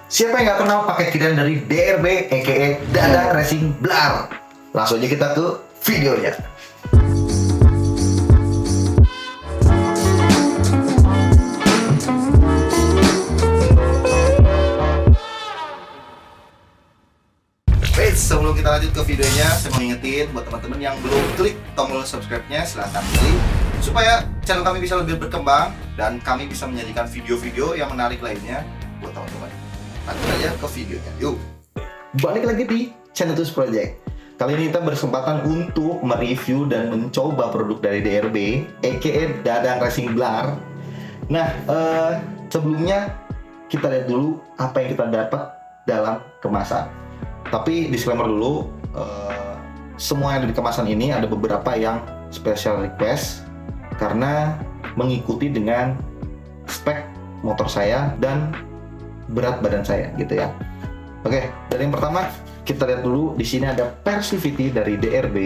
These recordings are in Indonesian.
Siapa yang nggak kenal paket kirian dari DRB aka Dadang Racing Blar? Langsung aja kita ke videonya. Wait, sebelum kita lanjut ke videonya, saya mau ngingetin buat teman-teman yang belum klik tombol subscribe-nya, silahkan klik supaya channel kami bisa lebih berkembang dan kami bisa menyajikan video-video yang menarik lainnya buat teman-teman. Lanjut aja ke videonya, yuk. Balik lagi di channel Tools Project. Kali ini kita berkesempatan untuk mereview dan mencoba produk dari DRB aka Dadang Racing Blar. Nah, sebelumnya kita lihat dulu apa yang kita dapat dalam kemasan. Tapi disclaimer dulu, semua yang ada di kemasan ini ada beberapa yang special request karena mengikuti dengan spek motor saya dan berat badan saya gitu ya. Oke, dari yang pertama kita lihat dulu. Di sini ada Persivity dari DRB.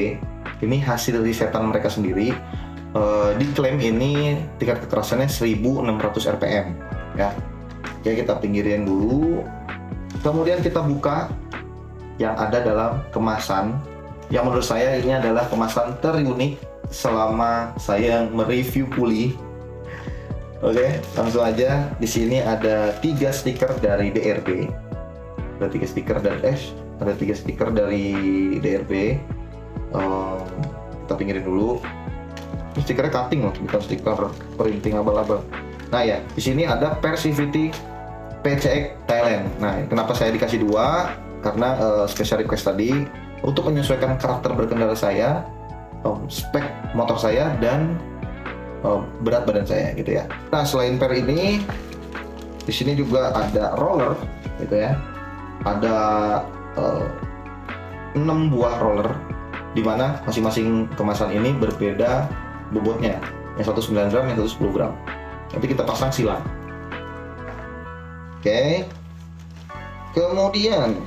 Ini hasil risetan mereka sendiri. Diklaim ini tingkat kekerasannya 1600 rpm ya. Oke, kita pinggirin dulu. Kemudian kita buka yang ada dalam kemasan. Yang menurut saya ini adalah kemasan terunik selama saya mereview puli. Oke, langsung aja. Di sini ada 3 stiker dari DRB. Ada 3 stiker dari DRB. Kita pinggirin dulu. Ini stikernya cutting loh, bukan stiker printing abal-abal. Nah ya, di sini ada Persivity PCX Thailand. Nah, kenapa saya dikasih 2? Karena special request tadi untuk menyesuaikan karakter berkendara saya, spek motor saya dan berat badan saya gitu ya. Nah, selain per ini, di sini juga ada roller gitu ya. Ada 6 buah roller, di mana masing-masing kemasan ini berbeda bobotnya. Yang satu 9 gram, yang satu 10 gram. Nanti kita pasang silang. Oke. Kemudian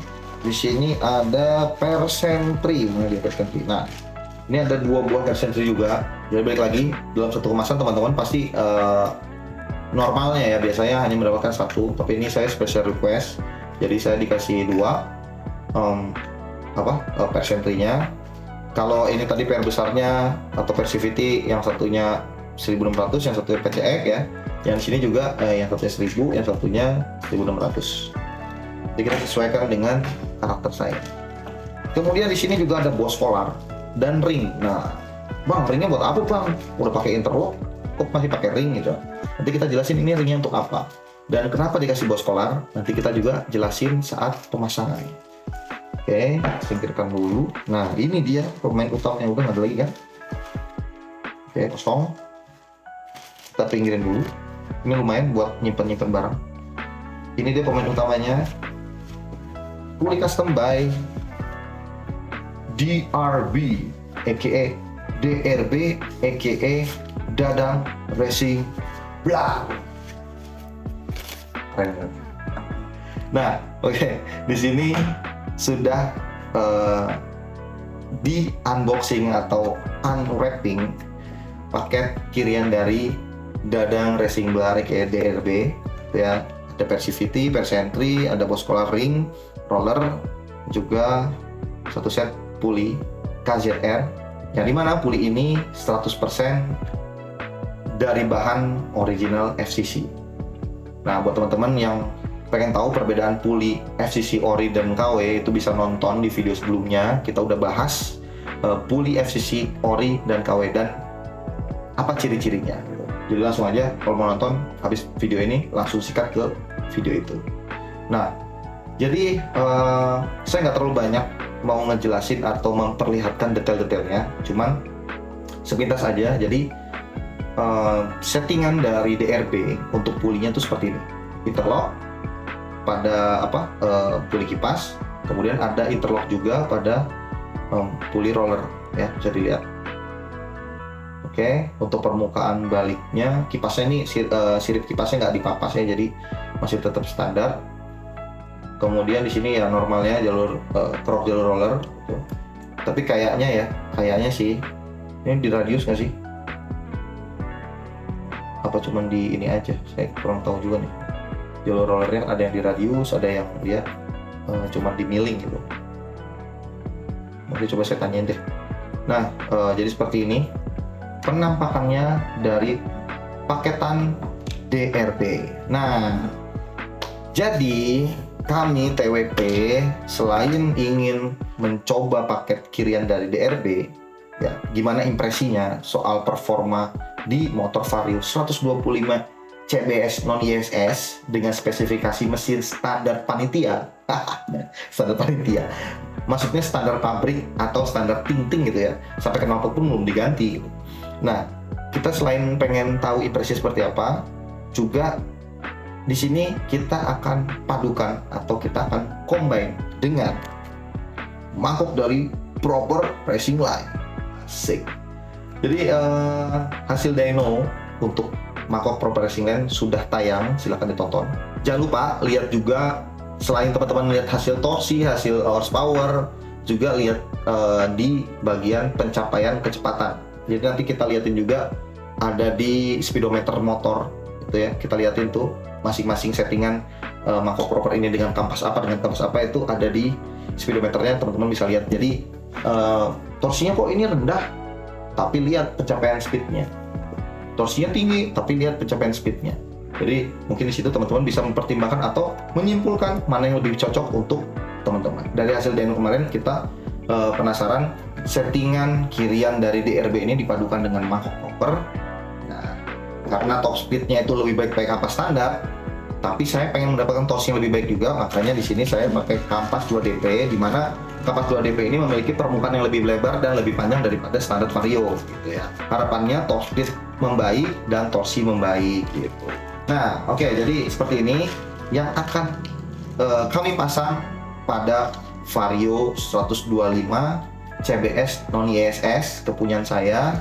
di sini ada persentri. Nah, ini ada 2 buah persentri juga. Jadi balik lagi, dalam satu kemasan teman-teman pasti normalnya ya biasanya hanya mendapatkan 1, tapi ini saya special request. Jadi saya dikasih 2 persentrinya. Kalau ini tadi per besarnya atau Persivity, yang satunya 1600, yang satunya PCX ya. Yang sini juga yang satunya 1000, yang satunya 1600. Jadi kita sesuaikan dengan karakter saya. Kemudian di sini juga ada Boss Polar dan ring. Nah, bang, ringnya buat apa bang? Udah pakai interlock, kok masih pakai ring gitu? Nanti kita jelasin ini ringnya untuk apa dan kenapa dikasih Boss Polar. Nanti kita juga jelasin saat pemasangan. Oke, singkirkan dulu. Nah, ini dia pemain utamanya, udah nggak ada lagi kan? Oke, kosong. Kita pinggirin dulu. Ini lumayan buat nyimpen barang. Ini dia pemain utamanya. Fully custom by DRB aka DRB aka Dadang Racing Blar. Keren. Nah, oke. Di sini sudah di unboxing atau unwrapping paket kirian dari Dadang Racing Blar aka DRB ya. Ada Persivity, Persentry, ada Boss Polar ring, roller, juga satu set puli KZR, yang dimana puli ini 100% dari bahan original FCC. Nah, buat teman-teman yang pengen tahu perbedaan puli FCC ori dan KW, itu bisa nonton di video sebelumnya. Kita udah bahas puli FCC ori dan KW dan apa ciri-cirinya. Jadi langsung aja kalau mau nonton habis video ini langsung sikat ke video itu. Nah, jadi saya nggak terlalu banyak mau ngejelasin atau memperlihatkan detail-detailnya, cuman sepintas aja. Jadi settingan dari DRB untuk pulinya tuh seperti ini. Interlock pada puli kipas, kemudian ada interlock juga pada puli roller ya, bisa dilihat. Oke, untuk permukaan baliknya kipasnya ini sirip kipasnya nggak dipapas ya, jadi masih tetap standar. Kemudian di sini ya normalnya jalur krok jalur roller gitu. Tapi kayaknya sih ini di radius nggak sih? Apa cuman di ini aja? Saya kurang tahu juga nih. jalur rollernya ada yang di radius, ada yang dia cuma di milling gitu. Oke, coba saya tanyain deh. Nah, jadi seperti ini penampakannya dari paketan DRB. Nah, jadi kami TWP selain ingin mencoba paket kirian dari DRB, ya gimana impresinya soal performa di motor Vario 125 CBS non ISS dengan spesifikasi mesin standar panitia. Standar panitia. Maksudnya standar pabrik atau standar ting-ting gitu ya. Sampai knalpot pun belum diganti gitu. Nah, kita selain pengen tahu impresi seperti apa, juga di sini kita akan padukan atau kita akan combine dengan mangkok dari Proper Racing Line. Asik. Jadi hasil dyno untuk mangkok Proper Racing Line sudah tayang, silahkan ditonton. Jangan lupa lihat juga, selain teman-teman lihat hasil torsi, hasil horsepower, juga lihat di bagian pencapaian kecepatan. Jadi nanti kita liatin juga ada di speedometer motor itu ya, kita liatin tuh masing-masing settingan mangkok Proper ini dengan kampas apa itu ada di speedometernya, teman-teman bisa lihat. Jadi torsinya kok ini rendah, tapi lihat pencapaian speednya. Torsinya tinggi, tapi lihat pencapaian speednya. Jadi mungkin di situ teman-teman bisa mempertimbangkan atau menyimpulkan mana yang lebih cocok untuk teman-teman. Dari hasil dyno kemarin kita penasaran settingan kirian dari DRB ini dipadukan dengan mangkok Proper. Nah, karena top speednya itu lebih baik apa standar, tapi saya pengen mendapatkan torsi yang lebih baik juga, makanya di sini saya pakai kampas 2DP, di mana kampas 2DP ini memiliki permukaan yang lebih lebar dan lebih panjang daripada standar Vario gitu ya. Harapannya top speed membaik dan torsi membaik gitu. Nah, oke, jadi seperti ini yang akan kami pasang pada Vario 125 CBS non ISS kepunyaan saya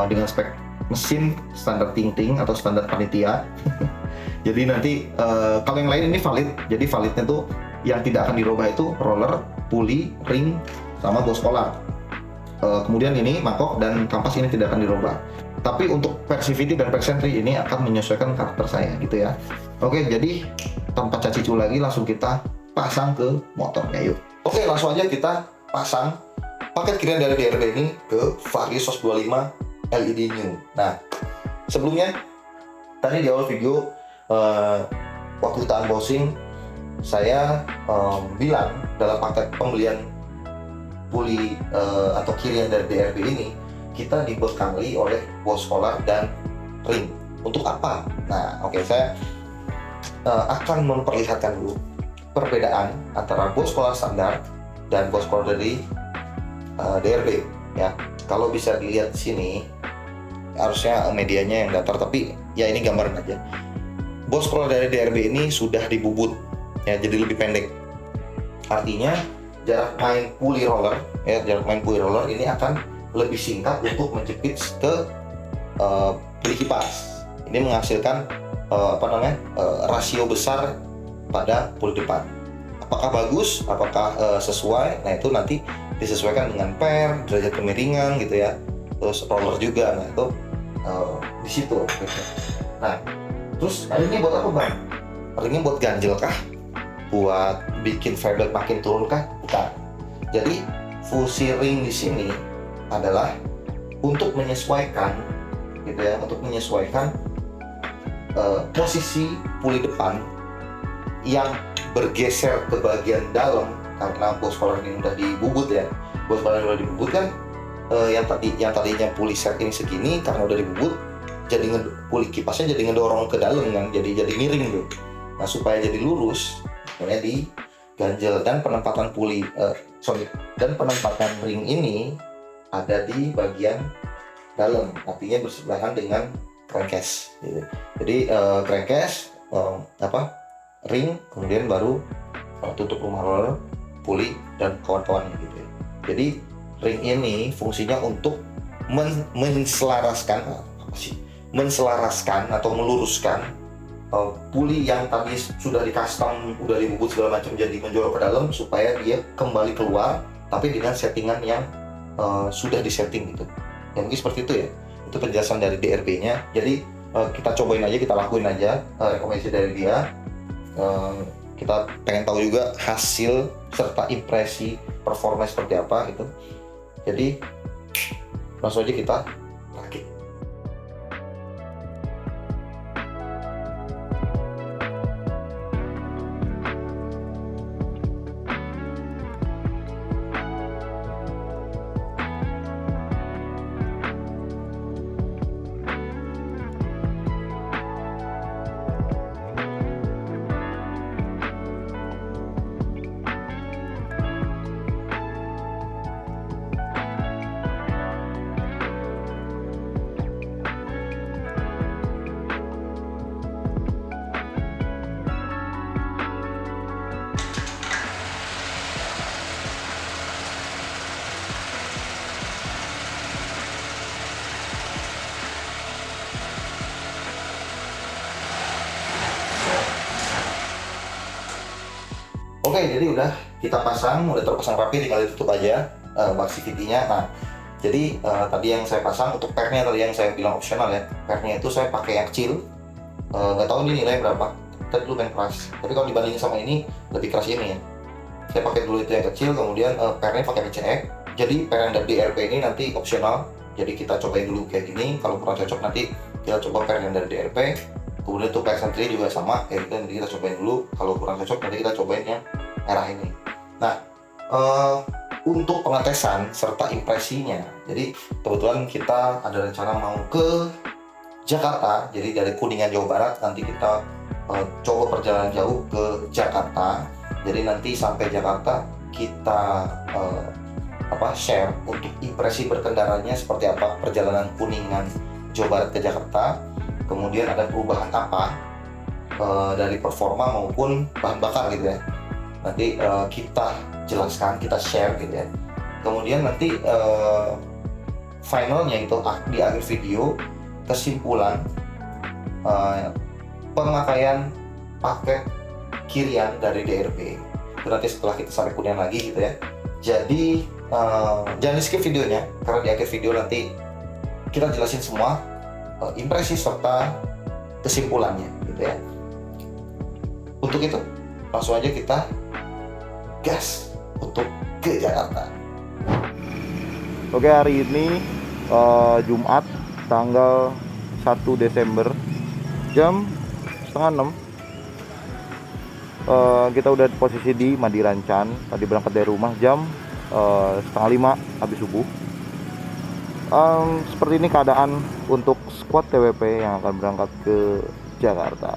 dengan spek mesin standar ting-ting atau standar panitia. Jadi nanti kalau yang lain ini valid, jadi validnya tuh yang tidak akan dirubah itu roller, puli, ring, sama bos polar. Kemudian ini mangkok dan kampas ini tidak akan dirubah. Tapi untuk Persivity dan Persentry ini akan menyesuaikan karakter saya gitu ya. Oke, jadi tanpa cacicu lagi langsung kita pasang ke motornya yuk. Oke, langsung aja kita pasang paket kirian dari DRB ini ke Vario 125 LED New. Nah, sebelumnya tadi di awal video waktu kita unboxing saya bilang dalam paket pembelian puli atau kirian dari DRB ini kita dibekali oleh bos polar dan ring. Untuk apa? Nah, oke, saya akan memperlihatkan dulu perbedaan antara bos polar standar dan bos polar dari DRB ya. Kalau bisa dilihat di sini, harusnya medianya yang datar, tapi ya ini gambaran aja. Bos polar dari DRB ini sudah dibubut ya, jadi lebih pendek. Artinya jarak main puli roller ya, jarak main puli roller ini akan lebih singkat untuk menjepit ke puli kipas. Ini menghasilkan rasio besar pada puli depan. Apakah bagus? Apakah sesuai? Nah, itu nanti disesuaikan dengan per, derajat kemiringan gitu ya. Terus roller juga. Nah, itu di situ. Nah, terus ini buat apa, Bang? Ini buat ganjel kah? Buat bikin feedback makin turun kah? Bukan. Jadi fungsi ring di sini adalah untuk menyesuaikan gitu ya, untuk menyesuaikan posisi puli depan yang bergeser ke bagian dalam karena bos polar ini udah dibubut ya. Bos polar udah dibubut kan, yang tadinya puli set ini segini karena udah dibubut, jadi puli kipasnya jadi ngedorong ke dalam kan, jadi miring tuh. Nah, supaya jadi lurus, makanya diganjel. Dan penempatan dan penempatan ring ini ada di bagian dalam, artinya bersebelahan dengan crankcase gitu. Jadi crankcase ring, kemudian baru tutup rumah roller, puli dan kawan-kawannya gitu ya. Jadi ring ini fungsinya untuk menselaraskan atau meluruskan puli yang tadi sudah di custom, udah dibubut segala macam, jadi menjorok ke dalam supaya dia kembali keluar tapi dengan settingan yang sudah disetting gitu. Ya mungkin seperti itu ya. Itu penjelasan dari DRB-nya. Jadi kita cobain aja, kita lakuin aja rekomendasi dari dia. Kita pengen tahu juga hasil serta impresi performa seperti apa gitu. Jadi langsung aja kita rakit. Oke, jadi udah kita pasang, udah terpasang rapi, tinggal ditutup aja box CVT-nya. Nah, jadi tadi yang saya pasang untuk pernya tadi yang saya bilang opsional ya. Pernya itu saya pakai yang kecil. Nggak tahu ini nilainya berapa. Tadi dulu main keras. Tapi kalau dibandingin sama ini lebih keras ini ya. Saya pakai dulu itu yang kecil, kemudian pernya pakai PCX. Jadi per yang dari DRP ini nanti opsional. Jadi kita cobain dulu kayak gini. Kalau kurang cocok nanti kita coba per yang dari DRP. Kemudian untuk PX3 juga sama, kayak gitu nanti kita cobain dulu. Kalau kurang cocok nanti kita cobain yang merah ini. Nah, untuk pengetesan serta impresinya, jadi kebetulan kita ada rencana mau ke Jakarta. Jadi dari Kuningan Jawa Barat nanti kita coba perjalanan jauh ke Jakarta. Jadi nanti sampai Jakarta kita share untuk impresi berkendaranya seperti apa perjalanan Kuningan Jawa Barat ke Jakarta. Kemudian ada perubahan apa dari performa maupun bahan bakar gitu ya. Nanti kita jelaskan, kita share gitu ya. Kemudian nanti finalnya itu di akhir video kesimpulan pemakaian paket kirian dari DRP. Itu nanti setelah kita sampai Kuningan lagi gitu ya. Jadi jangan di skip videonya karena di akhir video nanti kita jelasin semua impresi serta kesimpulannya gitu ya. Untuk itu langsung aja kita gas untuk ke Jakarta. Oke, hari ini Jumat tanggal 1 Desember jam setengah 6. Kita udah di posisi di Madirancan. Tadi berangkat dari rumah jam setengah 5 habis subuh. Seperti ini keadaan untuk squad TWP yang akan berangkat ke Jakarta.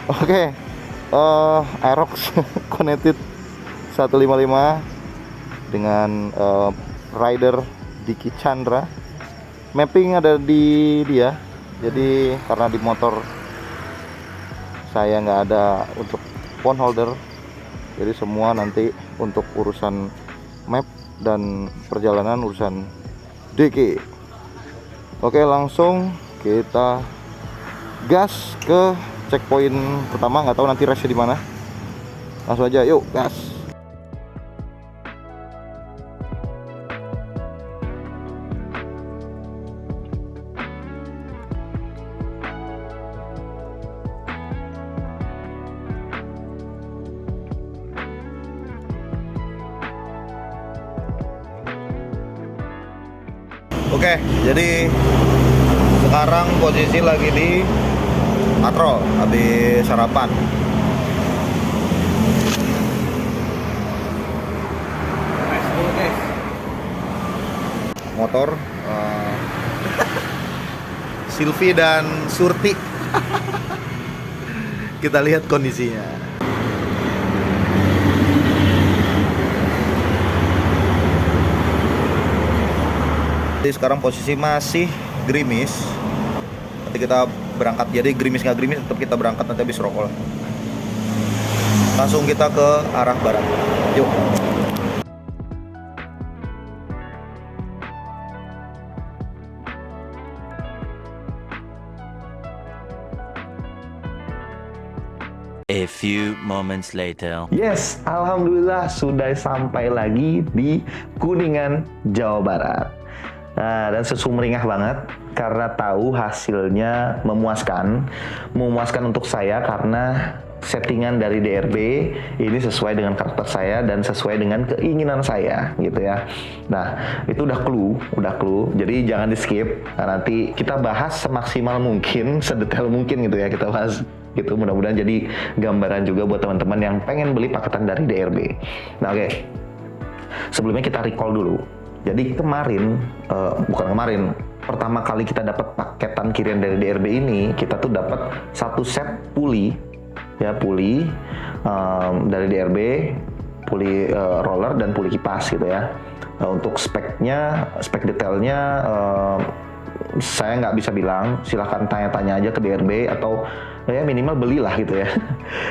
Oke, Aerox connected 155 dengan rider Diki Chandra. Mapping ada di dia. Jadi karena di motor saya nggak ada untuk phone holder, jadi semua nanti untuk urusan map dan perjalanan urusan DK. Oke, langsung kita gas ke checkpoint pertama. Nggak tahu nanti restnya di mana. Langsung aja, yuk gas. Oke, jadi sekarang posisi lagi di patrol habis sarapan. Motor Silvi dan Surti. Kita lihat kondisinya. Jadi sekarang posisi masih gerimis. Nanti kita berangkat, jadi gerimis nggak gerimis tetap kita berangkat nanti habis rokok. Langsung kita ke arah barat. Yuk. A few moments later. Yes, alhamdulillah sudah sampai lagi di Kuningan, Jawa Barat. Nah, dan sumringah banget karena tahu hasilnya memuaskan untuk saya karena settingan dari DRB ini sesuai dengan karakter saya dan sesuai dengan keinginan saya gitu ya. Nah, itu udah clue. Jadi jangan di skip. Nah, nanti kita bahas semaksimal mungkin, sedetail mungkin gitu ya kita bahas. Gitu, mudah-mudahan jadi gambaran juga buat teman-teman yang pengen beli paketan dari DRB. Nah, oke. Sebelumnya kita recall dulu. Jadi pertama kali kita dapat paketan kirian dari DRB ini, kita tuh dapat satu set puli dari DRB, puli roller dan puli kipas gitu ya. Untuk spek detailnya saya nggak bisa bilang, silahkan tanya-tanya aja ke DRB atau ya minimal belilah gitu ya.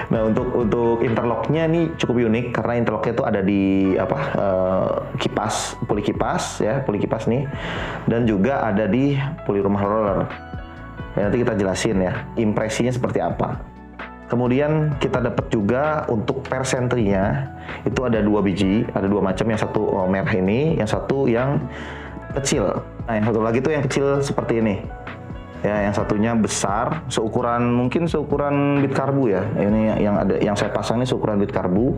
Nah, untuk interlocknya nih cukup unik karena interlocknya itu ada di puli kipas nih, dan juga ada di puli rumah roller. Ya, nanti kita jelasin ya impresinya seperti apa. Kemudian kita dapat juga untuk persentrinya itu ada 2 biji, ada 2 macam, yang satu merah ini, yang satu yang kecil. Nah, yang satu lagi tuh yang kecil seperti ini. Ya, yang satunya besar, seukuran bit karbu ya. Ini yang saya pasang ini seukuran bit karbu.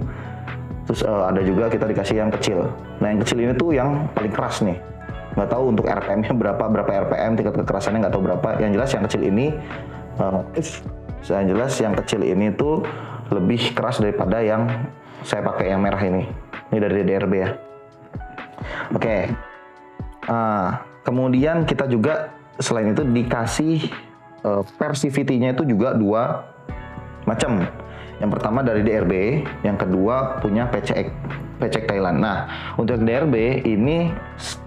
Terus ada juga kita dikasih yang kecil. Nah, yang kecil ini tuh yang paling keras nih. Nggak tahu untuk RPM-nya berapa RPM, tingkat kekerasannya nggak tahu berapa. Yang jelas yang kecil ini tuh lebih keras daripada yang saya pakai yang merah ini. Ini dari DRB ya. Oke. Kemudian kita juga selain itu dikasih persivity-nya itu juga 2 macam. Yang pertama dari DRB, yang kedua punya PCX Thailand. Nah, untuk DRB ini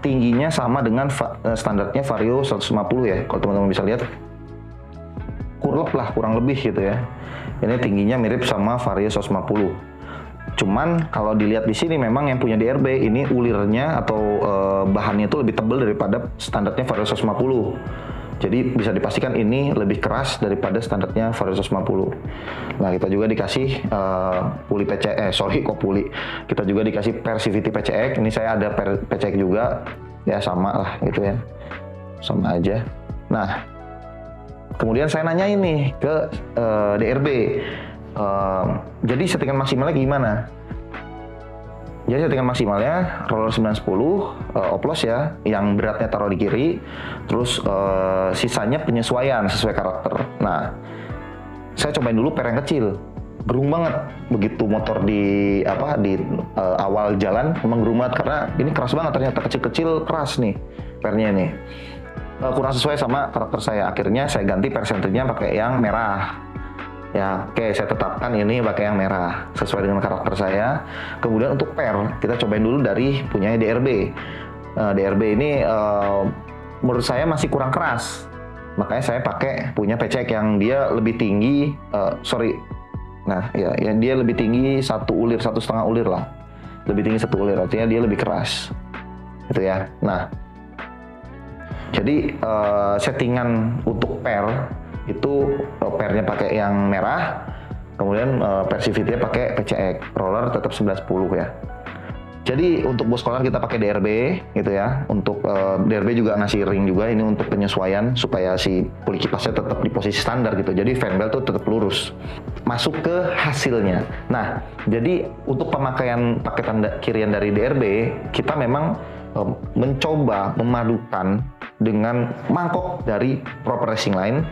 tingginya sama dengan standarnya Vario 150 ya. Kalau teman-teman bisa lihat, kurang lebih gitu ya. Ini tingginya mirip sama Vario 150. Cuman kalau dilihat di sini memang yang punya DRB ini ulirnya atau bahannya itu lebih tebal daripada standarnya Vario 150. Jadi bisa dipastikan ini lebih keras daripada standarnya Vario 150. Nah, kita juga dikasih kita juga dikasih Persivity PCX. Ini saya ada PCX juga, ya sama lah gitu ya, sama aja. Nah, kemudian saya nanya ini ke DRB. Jadi settingan maksimalnya gimana? Jadi settingan maksimalnya roller 910 oplos ya, yang beratnya taruh di kiri, terus sisanya penyesuaian sesuai karakter. Nah, saya cobain dulu per yang kecil, gerung banget. Begitu motor di awal jalan memang gerung banget karena ini keras banget, ternyata kecil-kecil keras nih pernya nih. Kurang sesuai sama karakter saya. Akhirnya saya ganti persentrinya pakai yang merah. Ya, oke, saya tetapkan ini pakai yang merah sesuai dengan karakter saya. Kemudian untuk per, kita cobain dulu dari punya DRB. DRB ini menurut saya masih kurang keras. Makanya saya pakai punya PCX yang dia lebih tinggi, dia lebih tinggi 1,5 ulir lah. Lebih tinggi 1 ulir, artinya dia lebih keras. Gitu ya. Nah, jadi settingan untuk per itu pernya pakai yang merah, kemudian Persivity-nya pakai PCX, roller tetap 910 ya. Jadi untuk bos kolar kita pakai DRB gitu ya. Untuk DRB juga ngasih ring juga, ini untuk penyesuaian supaya si puli kipasnya tetap di posisi standar gitu. Jadi fan belt tuh tetap lurus. Masuk ke hasilnya. Nah, jadi untuk pemakaian paketan kirian dari DRB, kita memang mencoba memadukan dengan mangkok dari Proper Racing Line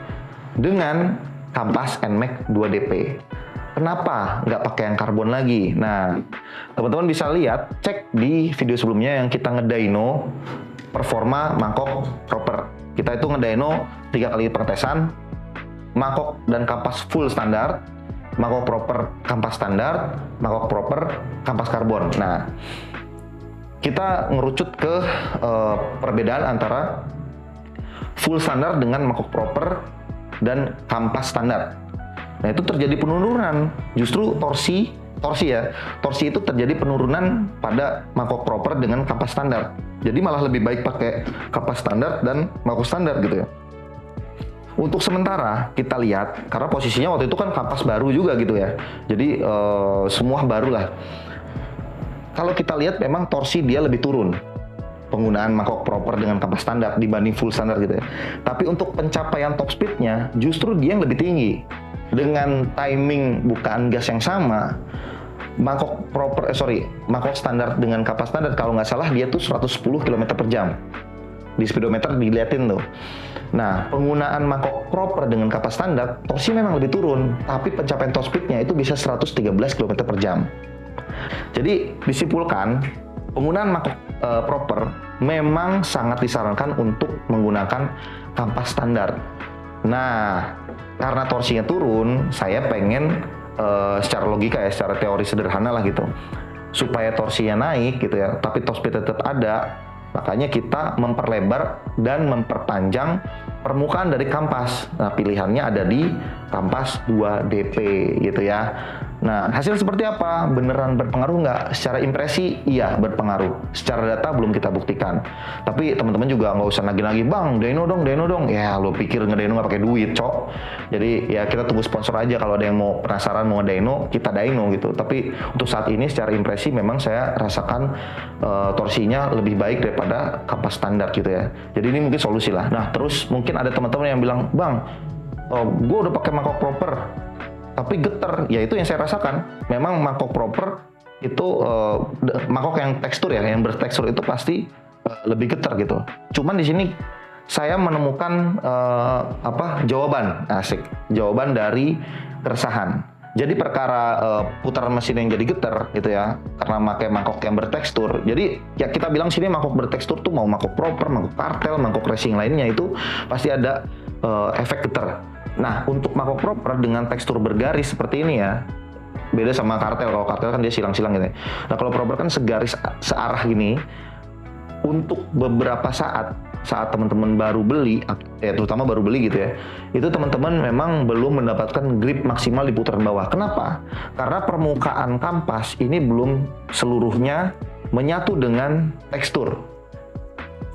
dengan kampas NMAX 2DP. Kenapa nggak pakai yang karbon lagi? Nah, teman-teman bisa lihat, cek di video sebelumnya yang kita ngedyno performa mangkok proper. Kita itu ngedyno 3 kali pengetesan, mangkok dan kampas full standar, mangkok proper kampas standar, mangkok proper kampas karbon. Nah, kita ngerucut ke perbedaan antara full standar dengan mangkok proper dan kampas standar. Nah, itu terjadi penurunan. Justru torsi itu terjadi penurunan pada mangkok proper dengan kampas standar. Jadi malah lebih baik pakai kampas standar dan mangkok standar gitu ya. Untuk sementara kita lihat, karena posisinya waktu itu kan kampas baru juga gitu ya. Jadi semua baru lah. Kalau kita lihat memang torsi dia lebih turun. penggunaan mangkok proper dengan kampas standar dibanding full standar gitu ya. Tapi untuk pencapaian top speednya justru dia yang lebih tinggi. Dengan timing bukaan gas yang sama, mangkok standar dengan kampas standar kalau nggak salah dia tuh 110 km per jam. Di speedometer diliatin tuh. Nah, penggunaan mangkok proper dengan kampas standar, torsi memang lebih turun, tapi pencapaian top speednya itu bisa 113 km per jam. Jadi disimpulkan, penggunaan mangkok proper memang sangat disarankan untuk menggunakan kampas standar. Nah, karena torsinya turun, saya pengen secara logika ya, secara teori sederhana lah gitu, supaya torsinya naik gitu ya, tapi top speed tetap ada, makanya kita memperlebar dan memperpanjang permukaan dari kampas. Nah, pilihannya ada di kampas 2DP gitu ya. Nah, hasil seperti apa? Beneran berpengaruh nggak? Secara impresi, iya berpengaruh. Secara data belum kita buktikan. Tapi teman-teman juga nggak usah nagih-nagih, bang, dyno dong. Ya, lo pikir ngedyno nggak pakai duit, cok. Jadi ya kita tunggu sponsor aja, kalau ada yang mau penasaran mau ngedyno, kita dyno gitu. Tapi untuk saat ini secara impresi memang saya rasakan torsinya lebih baik daripada kampas standar gitu ya. Jadi ini mungkin solusi lah. Nah, terus mungkin ada teman-teman yang bilang, bang, gue udah pakai mangkok proper, tapi getar. Ya itu yang saya rasakan. Memang mangkok proper itu mangkok yang tekstur ya, yang bertekstur itu pasti lebih getar gitu. Cuman di sini saya menemukan jawaban dari keresahan. Jadi perkara putaran mesin yang jadi getar gitu ya, karena pakai mangkok yang bertekstur. Jadi ya kita bilang sini mangkok bertekstur tuh mau mangkok proper, mangkok kartel, mangkok racing lainnya itu pasti ada efek getar. Nah, untuk mangkok proper dengan tekstur bergaris seperti ini ya, beda sama kartel. Kalau kartel kan dia silang-silang gitu ya. Nah, kalau proper kan segaris searah gini. Untuk beberapa saat teman-teman baru beli, ya terutama baru beli gitu ya, itu teman-teman memang belum mendapatkan grip maksimal di putaran bawah. Kenapa? Karena permukaan kampas ini belum seluruhnya menyatu dengan tekstur.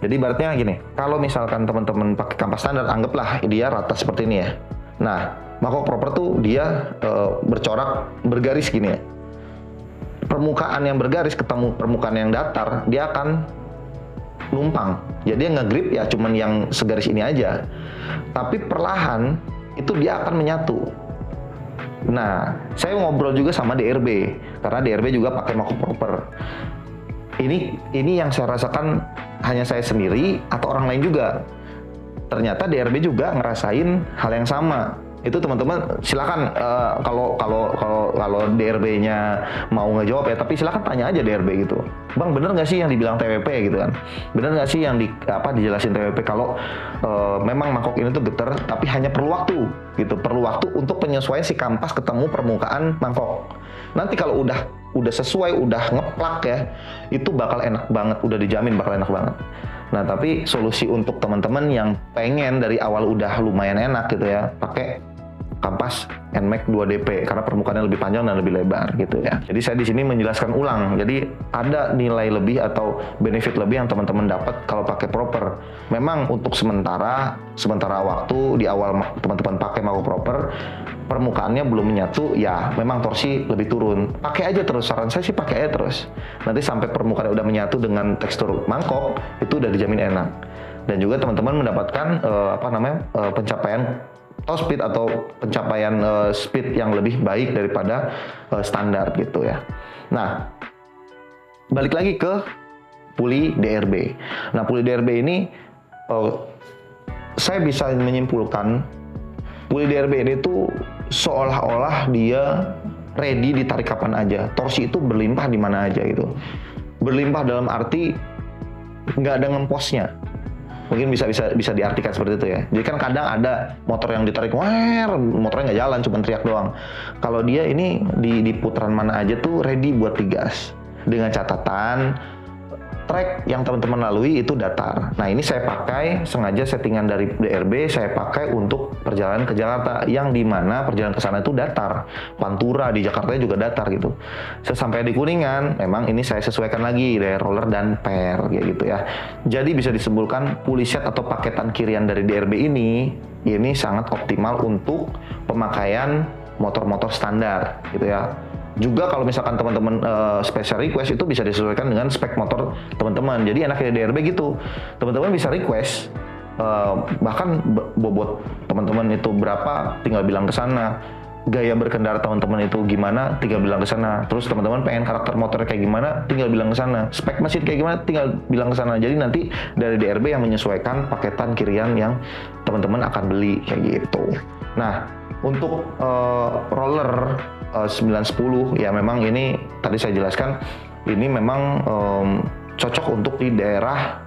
Jadi ibaratnya gini, kalau misalkan teman-teman pakai kampas standar, anggaplah dia rata seperti ini ya. Nah, mangkok proper tuh dia bercorak bergaris gini ya. Permukaan yang bergaris ketemu permukaan yang datar, dia akan numpang. Jadi yang nge-grip ya cuman yang segaris ini aja. Tapi perlahan itu dia akan menyatu. Nah, saya ngobrol juga sama DRB, karena DRB juga pakai mangkok proper. Ini yang saya rasakan hanya saya sendiri atau orang lain juga. Ternyata DRB juga ngerasain hal yang sama. Itu teman-teman silakan kalau DRB-nya mau ngejawab ya, tapi silakan tanya aja DRB gitu. Bang, bener nggak sih yang dibilang TWP gitu kan? Bener nggak sih yang dijelasin TWP kalau memang mangkok ini tuh getar, tapi hanya perlu waktu gitu, perlu waktu untuk penyesuaian si kampas ketemu permukaan mangkok. Nanti kalau udah sesuai, udah ngeplak ya, itu bakal enak banget, udah dijamin bakal enak banget. Nah, tapi solusi untuk teman-teman yang pengen dari awal udah lumayan enak gitu ya, pakai kampas NMAX 2DP karena permukaannya lebih panjang dan lebih lebar gitu ya. Jadi saya di sini menjelaskan ulang. Jadi ada nilai lebih atau benefit lebih yang teman-teman dapat kalau pakai proper. Memang untuk sementara waktu di awal teman-teman pakai mangkok proper, permukaannya belum menyatu, ya memang torsi lebih turun. Pakai aja terus, saran saya sih pakai aja terus. Nanti sampai permukaannya udah menyatu dengan tekstur mangkok, itu udah dijamin enak. Dan juga teman-teman mendapatkan pencapaian top speed atau pencapaian speed yang lebih baik daripada standar gitu ya. Nah, balik lagi ke puli DRB. Nah, puli DRB ini saya bisa menyimpulkan puli DRB ini tuh seolah-olah dia ready ditarik kapan aja. Torsi itu berlimpah di mana aja gitu. Berlimpah dalam arti nggak ada ngemposnya. Mungkin bisa diartikan seperti itu ya. Jadi kan kadang ada motor yang ditarik, motornya nggak jalan, cuma teriak doang. Kalau dia ini di putaran mana aja tuh ready buat digas. Dengan catatan trek yang teman-teman lalui itu datar. Nah, ini saya pakai sengaja settingan dari DRB, saya pakai untuk perjalanan ke Jakarta, yang dimana perjalanan ke sana itu datar. Pantura di Jakarta juga datar gitu. Sampai di Kuningan, memang ini saya sesuaikan lagi dari roller dan per kayak gitu ya. Jadi bisa disimpulkan puli set atau paketan kirian dari DRB ini sangat optimal untuk pemakaian motor-motor standar gitu ya. juga kalau misalkan teman-teman special request itu bisa disesuaikan dengan spek motor teman-teman. Jadi enaknya DRB gitu, teman-teman bisa request bahkan bobot teman-teman itu berapa, tinggal bilang ke sana. Gaya berkendara teman-teman itu gimana, tinggal bilang ke sana. Terus teman-teman pengen karakter motornya kayak gimana, tinggal bilang ke sana. Spek mesin kayak gimana, tinggal bilang ke sana. Jadi nanti dari DRB yang menyesuaikan paketan kirian yang teman-teman akan beli kayak gitu. Nah, untuk roller 910 ya memang ini tadi saya jelaskan ini memang cocok untuk di daerah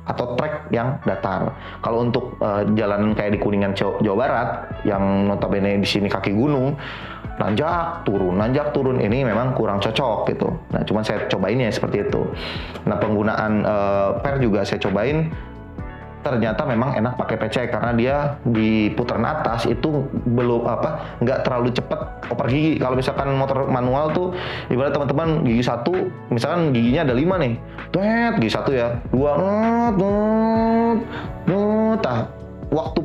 atau trek yang datar. Kalau untuk jalanan kayak di Kuningan Jawa Barat yang notabene di sini kaki gunung, nanjak turun ini memang kurang cocok gitu. Nah, cuman saya cobain ya seperti itu. Nah, penggunaan per juga saya cobain, ternyata memang enak pakai PC karena dia di putaran atas itu nggak terlalu cepat oper gigi. Kalau misalkan motor manual tuh ibarat teman-teman gigi 1 misalkan giginya ada 5 nih, gigi 1 ya 2 waktu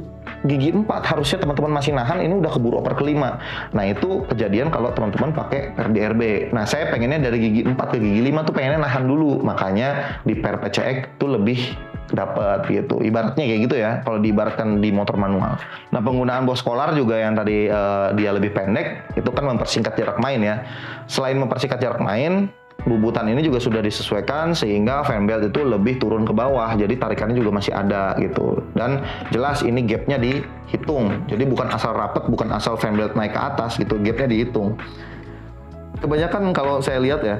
gigi 4 harusnya teman-teman masih nahan, ini udah keburu oper ke 5. Nah, itu kejadian kalau teman-teman pakai per DRB. Nah, saya pengennya dari gigi 4 ke gigi 5 tuh pengennya nahan dulu, makanya di per PCX tuh lebih dapat gitu, ibaratnya kayak gitu ya kalau diibaratkan di motor manual. Nah, penggunaan box collar juga yang tadi dia lebih pendek itu kan mempersingkat jarak main ya. Selain mempersingkat jarak main, bubutan ini juga sudah disesuaikan sehingga fan belt itu lebih turun ke bawah, jadi tarikannya juga masih ada gitu. Dan jelas ini gapnya dihitung, jadi bukan asal rapet, bukan asal fan belt naik ke atas gitu, gapnya dihitung. Kebanyakan kalau saya lihat ya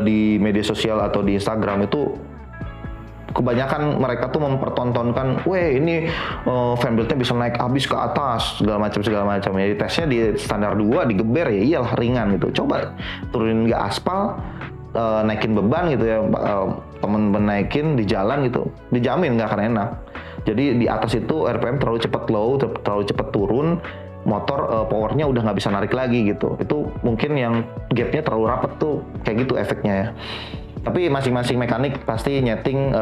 di media sosial atau di Instagram itu kebanyakan mereka tuh mempertontonkan, ini fan beltnya bisa naik habis ke atas segala macam. Jadi tesnya di standar 2 digeber ya iyalah ringan gitu. Coba turunin ke aspal, naikin beban gitu ya, temen naikin di jalan gitu, dijamin nggak akan enak. Jadi di atas itu RPM terlalu cepat low, terlalu cepat turun, motor powernya udah nggak bisa narik lagi gitu. Itu mungkin yang gapnya terlalu rapet tuh kayak gitu efeknya ya. Tapi masing-masing mekanik pasti nyeting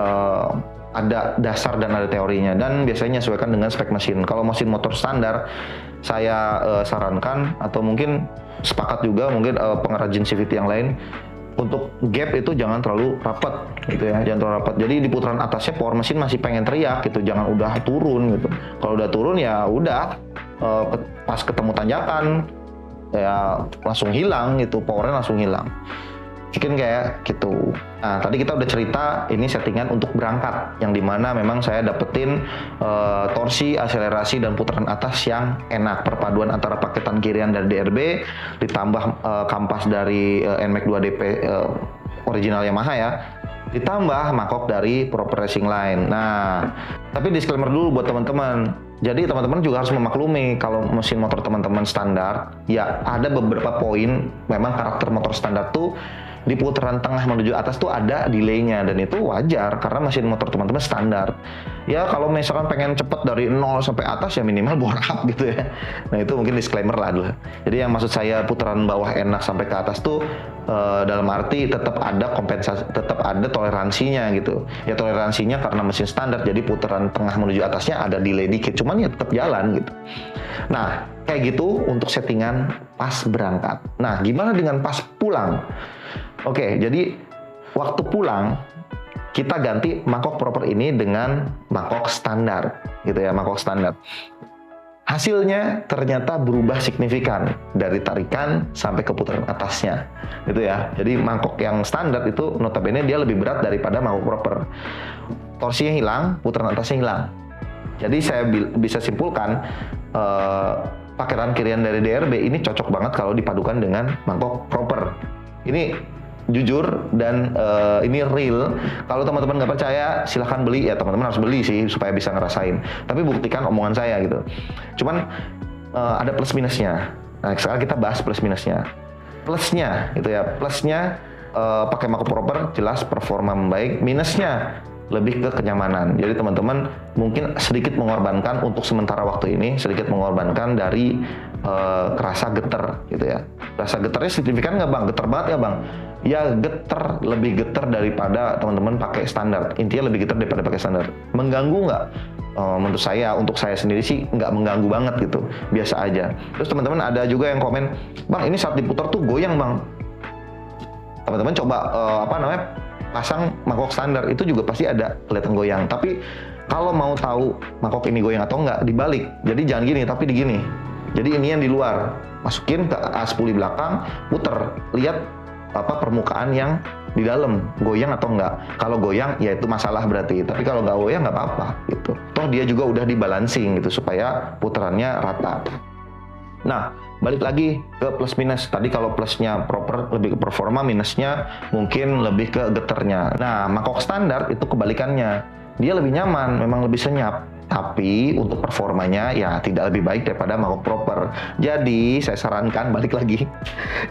ada dasar dan ada teorinya, dan biasanya menyesuaikan dengan spek mesin. Kalau mesin motor standar, saya sarankan atau mungkin sepakat juga mungkin pengrajin CVT yang lain untuk gap itu jangan terlalu rapat gitu ya, jangan terlalu rapat. Jadi di putaran atasnya power mesin masih pengen teriak gitu, jangan udah turun gitu. Kalau udah turun ya udah pas ketemu tanjakan ya langsung hilang gitu, powernya langsung hilang. Mungkin kayak gitu. Nah, tadi kita udah cerita ini settingan untuk berangkat, yang dimana memang saya dapetin torsi, akselerasi, dan putaran atas yang enak. Perpaduan antara paketan kirian dari DRB ditambah kampas dari NMAX 2DP original Yamaha ya, ditambah mangkok dari Proper Racing Line. Nah, tapi disclaimer dulu buat teman-teman. Jadi teman-teman juga harus memaklumi kalau mesin motor teman-teman standar, ya ada beberapa poin memang karakter motor standar tuh di putaran tengah menuju atas tuh ada delaynya, dan itu wajar karena mesin motor teman-teman standar. Ya kalau misalkan pengen cepet dari 0 sampai atas ya minimal bore up gitu ya. Nah, itu mungkin disclaimer lah dulu. Jadi yang maksud saya putaran bawah enak sampai ke atas tuh dalam arti tetap ada kompensasi, tetap ada toleransinya gitu. Ya toleransinya karena mesin standar, jadi putaran tengah menuju atasnya ada delay dikit, cuman ya tetap jalan gitu. Nah, kayak gitu untuk settingan pas berangkat. Nah, gimana dengan pas pulang? Oke, jadi waktu pulang kita ganti mangkok proper ini dengan mangkok standar, gitu ya, mangkok standar. Hasilnya ternyata berubah signifikan dari tarikan sampai ke putaran atasnya, gitu ya. Jadi mangkok yang standar itu notabene dia lebih berat daripada mangkok proper. Torsinya hilang, putaran atasnya hilang. Jadi saya bisa simpulkan paketan kirian dari DRB ini cocok banget kalau dipadukan dengan mangkok proper. Ini jujur dan ini real. Kalau teman-teman nggak percaya silahkan beli, ya teman-teman harus beli sih supaya bisa ngerasain, tapi buktikan omongan saya gitu. Cuman ada plus minusnya. Nah, sekarang kita bahas plus minusnya. Plusnya gitu ya, plusnya pakai mangkok proper jelas performa membaik. Minusnya lebih ke kenyamanan. Jadi teman-teman mungkin sedikit mengorbankan untuk sementara waktu ini, sedikit mengorbankan dari kerasa getar gitu ya. Rasa getarnya signifikan nggak bang? Getar banget ya bang? Ya getar, lebih getar daripada teman-teman pakai standar. Intinya lebih getar daripada pakai standar. Mengganggu nggak? menurut saya, untuk saya sendiri sih nggak mengganggu banget gitu, biasa aja. Terus teman-teman ada juga yang komen, bang ini saat diputar tuh goyang bang. Teman-teman coba pasang mangkok standar, itu juga pasti ada kelihatan goyang. Tapi kalau mau tahu mangkok ini goyang atau enggak, dibalik. Jadi jangan gini, tapi digini. Jadi ini yang di luar, masukin ke as puli belakang, puter, lihat permukaan yang di dalam goyang atau enggak. Kalau goyang ya itu masalah berarti, tapi kalau nggak goyang nggak apa-apa gitu. Toh dia juga udah dibalancing gitu supaya putarannya rata. Nah, balik lagi ke plus minus. Tadi kalau plusnya proper lebih ke performa, minusnya mungkin lebih ke geternya. Nah, mangkok standar itu kebalikannya. Dia lebih nyaman, memang lebih senyap. Tapi untuk performanya ya tidak lebih baik daripada mangkok proper. Jadi saya sarankan balik lagi.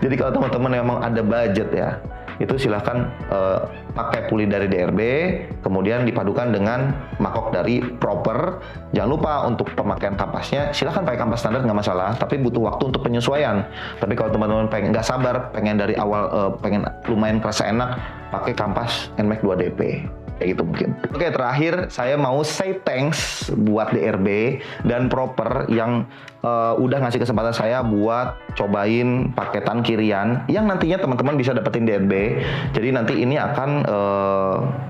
Jadi kalau teman-teman memang ada budget ya, itu silahkan pakai puli dari DRB, kemudian dipadukan dengan mangkok dari proper. Jangan lupa untuk pemakaian kampasnya, silahkan pakai kampas standar nggak masalah, tapi butuh waktu untuk penyesuaian. Tapi kalau teman-teman pengen nggak sabar, pengen dari awal pengen lumayan kerasa enak, pakai kampas NMAX 2DP. Kayak gitu mungkin. Oke, terakhir saya mau say thanks buat DRB dan proper yang udah ngasih kesempatan saya buat cobain paketan kirian yang nantinya teman-teman bisa dapetin DRB. Jadi nanti ini akan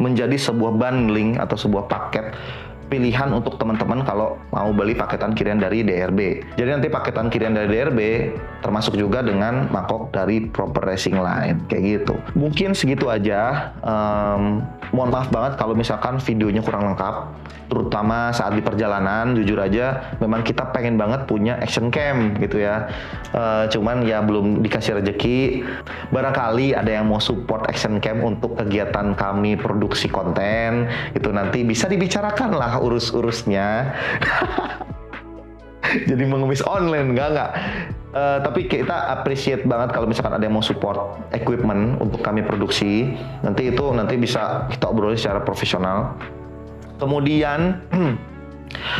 menjadi sebuah bundling atau sebuah paket pilihan untuk teman-teman kalau mau beli paketan kirian dari DRB. Jadi nanti paketan kirian dari DRB termasuk juga dengan mangkok dari Proper Racing Line, kayak gitu. Mungkin segitu aja. Mohon maaf banget kalau misalkan videonya kurang lengkap, terutama saat di perjalanan. Jujur aja, memang kita pengen banget punya action cam gitu ya. Cuman ya belum dikasih rezeki. Barangkali ada yang mau support action cam untuk kegiatan kami produksi konten, itu nanti bisa dibicarakan lah urus-urusnya. Jadi mengemis online, enggak. Tapi kita appreciate banget kalau misalkan ada yang mau support equipment untuk kami produksi. Nanti bisa kita obrolin secara profesional. Kemudian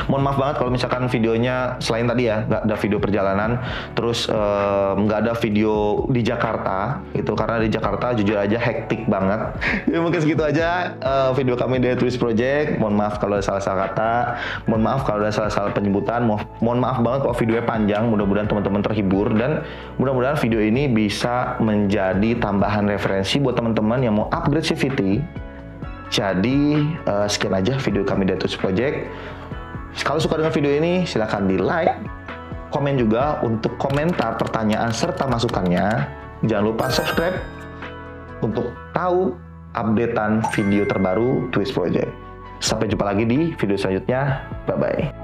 mohon maaf banget kalau misalkan videonya selain tadi ya nggak ada video perjalanan, terus nggak ada video di Jakarta itu karena di Jakarta jujur aja hektik banget. Ya mungkin segitu aja video kami dari Twist Project. Mohon maaf kalau ada salah-salah kata, mohon maaf kalau ada salah-salah penyebutan, mohon maaf banget kalau videonya panjang. Mudah-mudahan teman-teman terhibur dan mudah-mudahan video ini bisa menjadi tambahan referensi buat teman-teman yang mau upgrade CVT. Jadi sekian aja video kami dari Twist Project. Kalau suka dengan video ini, silahkan di like, komen juga untuk komentar, pertanyaan, serta masukannya. Jangan lupa subscribe untuk tahu updatean video terbaru Twist Project. Sampai jumpa lagi di video selanjutnya. Bye-bye.